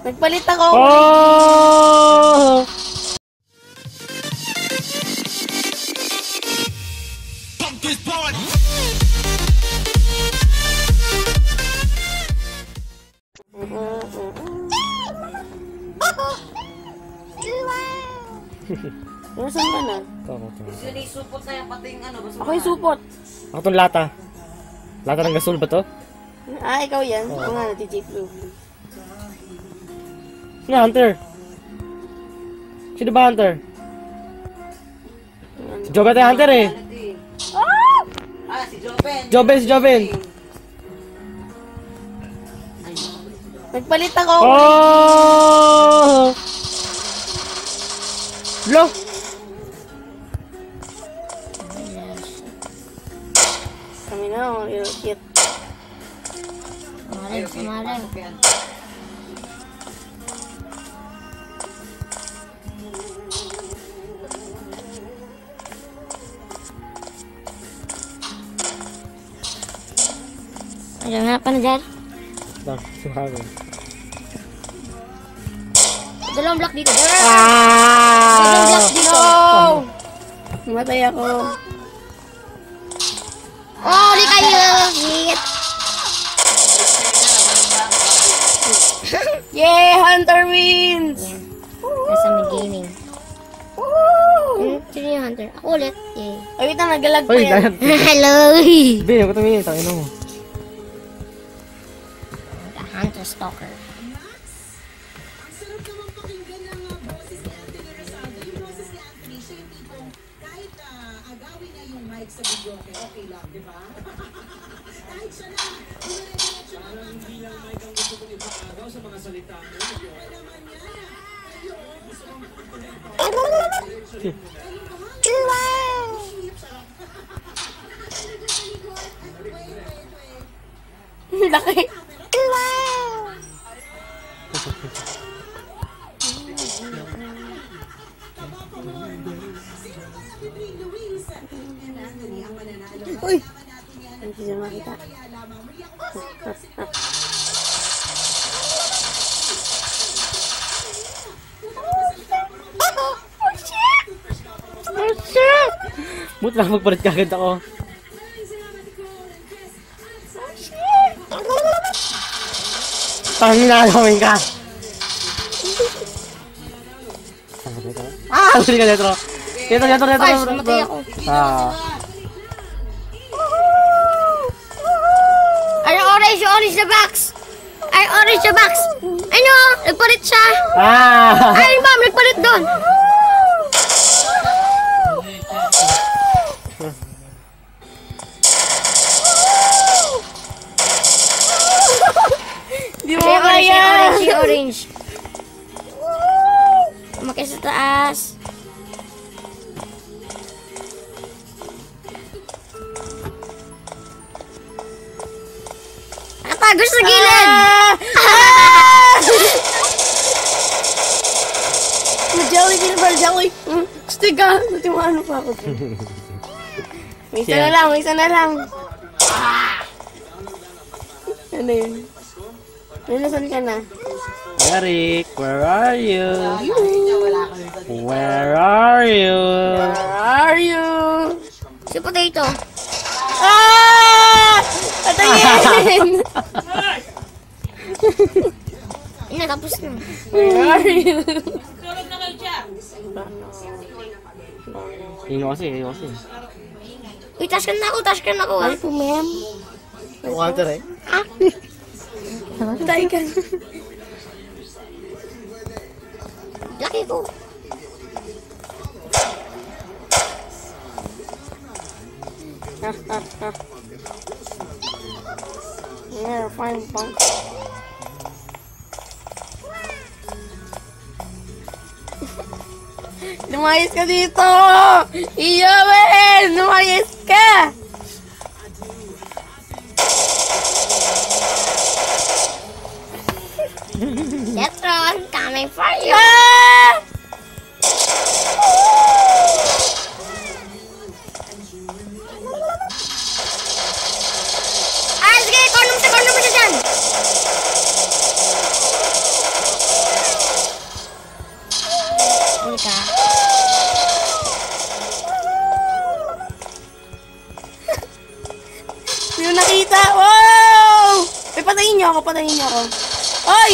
Nagpalit ako. Oh! Nasaan ka na? Sino yung supot na yan, pati yung ano? Ako yung supot. Ako itong lata. Lata ng gasol ba to? Ah, ikaw yan? Oo nga, DJ Flu. Sino Hunter? Sino ba Hunter? Si Joben tayo Hunter eh. Ah, si Joben. Si Joben. Nagpalit ako. Oh! Lo! Kami na, real cute. Sumarin. Ano pa na dyan? Sumarin. Dalawang block dito. Dalawang block dito. No! Matay ako. Oh, di kayo! Hit! Yay! Hunter wins! Nasa may gaming. Sino yung Hunter? Ako ulit. Yay. Ay, wait na, nagalag pa Uy, yan. dayan. Hello! Be, ako tumingin. Tangin mo. The Hunter Stalker. sa video, okay lang, di ba? Kahit siya na, parang hindi lang mic ang gusto kong ipakagaw sa mga salita mo. Kaya naman yan. Laki. Uy! Hindi siya makita. Oh shit! Buti lang magpalit kagad ako. Tangin na alamin ka! Ah! Huli ka dito! Dito! Matay ako. Ah. Ay, orange na box! Ay, orange na box! Ano? Nagpalit siya! Ah! Ay, ma'am, nagpalit doon! Di mo kaya! Orange. Umakit sa taas. Nakatago sa gilid! Jelly, peanut jelly. Gusto ka? Natiwaan pa ako. May isa na lang, may isa na lang. Ano yun? Nasaan ka na? Eric, where are you? Where are you? Where are you? Si Potato. Ah! Patayin! Ina, tapos na. Where are you? Ino kasi. Uy, tash ka na ako. Ay po, ma'am. Walter eh. Patay ka. Laki ko. Yeah, fine, punk. Lumayas ka dito! Iyawen! Lumayas ka! Detron, coming for you. Ah! Ah, sige, corner mo siya dyan. kita. Wow! Ay, patayin niyo ako, patayin niyo ako. Ay!